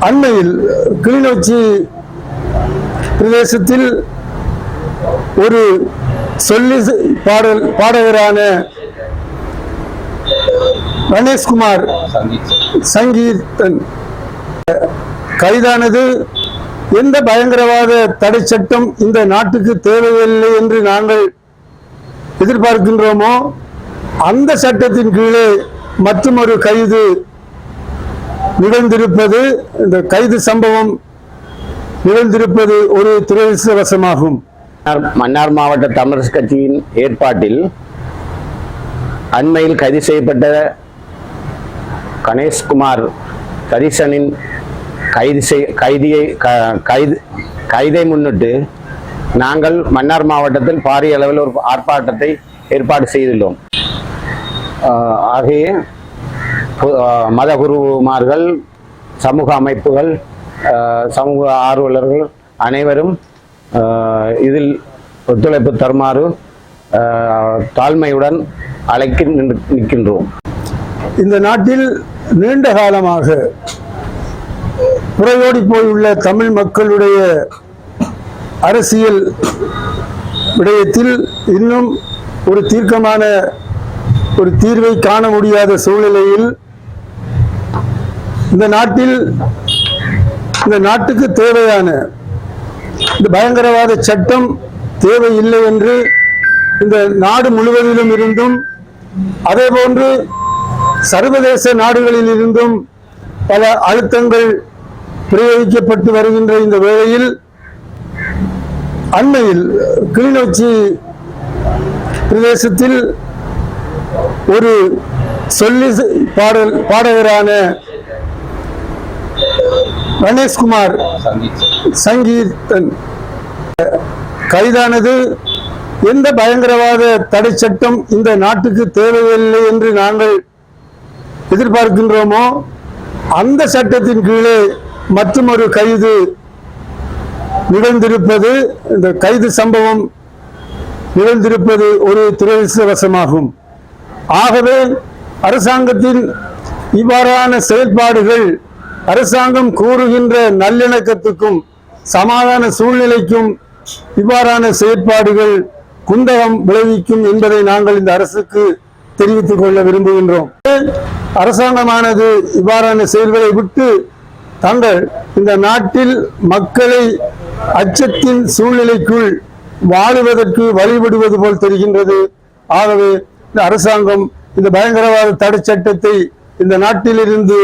அண்மையில் கிளிநொச்சி பிரதேசத்தில் ஒரு சொல்லி பாடகரான கணேஷ்குமார் சங்கீதன் கைதானது எந்த பயங்கரவாத தடை சட்டம் இந்த நாட்டுக்கு தேவையில்லை என்று நாங்கள் எதிர்பார்க்கின்றோமோ அந்த சட்டத்தின் கீழே மற்றொரு கைது நிகழ்ந்திருப்பது, இந்த கைது சம்பவம் நிகழ்ந்திருப்பது ஒரு துரதிர்ஷ்டவசமாகும். மன்னார் மாவட்ட தமிழரசு கட்சியின் ஏற்பாட்டில் அண்மையில் கைது செய்யப்பட்ட கணேஷ்குமார் கரிசனின் கைதை முன்னிட்டு நாங்கள் மன்னார் மாவட்டத்தில் பாரிய அளவில் ஒரு ஆர்ப்பாட்டத்தை ஏற்பாடு செய்துள்ளோம். ஆகிய மத குருமார்கள், சமூக அமைப்புகள், சமூக ஆர்வலர்கள் அனைவரும் இதில் ஒத்துழைப்பு தருமாறு தாழ்மையுடன் நிற்கின்றோம். இந்த நாட்டில் நீண்ட காலமாக புறையோடி போயுள்ள தமிழ் மக்களுடைய அரசியல் விடயத்தில் இன்னும் ஒரு தீர்க்கமான ஒரு தீர்வை காண முடியாத சூழ்நிலையில் இந்த நாட்டுக்கு தேவையான இந்த பயங்கரவாத சட்டம் தேவையில்லை என்று இந்த நாடு முழுவதிலும் இருந்தும் அதே போன்று சர்வதேச நாடுகளில் இருந்தும் பல அழுத்தங்கள் பிரயோகிக்கப்பட்டு வருகின்ற இந்த வேளையில் அண்மையில் கிளிநொச்சி பிரதேசத்தில் ஒரு சொல்லி பாடகரான கணேஷ்குமார் சங்கீதன் கைதானது எந்த பயங்கரவாத தடை சட்டம் இந்த நாட்டுக்கு தேவையில்லை என்று நாங்கள் எதிர்பார்க்கின்றோமோ அந்த சட்டத்தின் கீழே மற்றொரு கைது நிகழ்ந்திருப்பது, இந்த கைது சம்பவம் நிகழ்ந்திருப்பது ஒரு துரதிர்ஷ்டவசமாகும். ஆகவே அரசாங்கத்தின் இவ்வாறான செயல்பாடுகள் அரசாங்கம் கூறுகின்ற நல்லிணக்கத்துக்கும் சமாதான சூழ்நிலைக்கும் இவ்வாறான செயற்பாடுகள் குந்தகம் விளைவிக்கும் என்பதை நாங்கள் இந்த அரசுக்கு தெரிவித்துக் கொள்ள விரும்புகின்றோம். அரசாங்கமானது இவ்வாறான செயல்களை விட்டு தாங்கள் இந்த நாட்டில் மக்களை அச்சத்தின் சூழ்நிலைக்குள் வாழுவதற்கு வழிபடுவது போல் தெரிகின்றது. ஆகவே இந்த அரசாங்கம் இந்த பயங்கரவாத தடை சட்டத்தை இந்த நாட்டிலிருந்து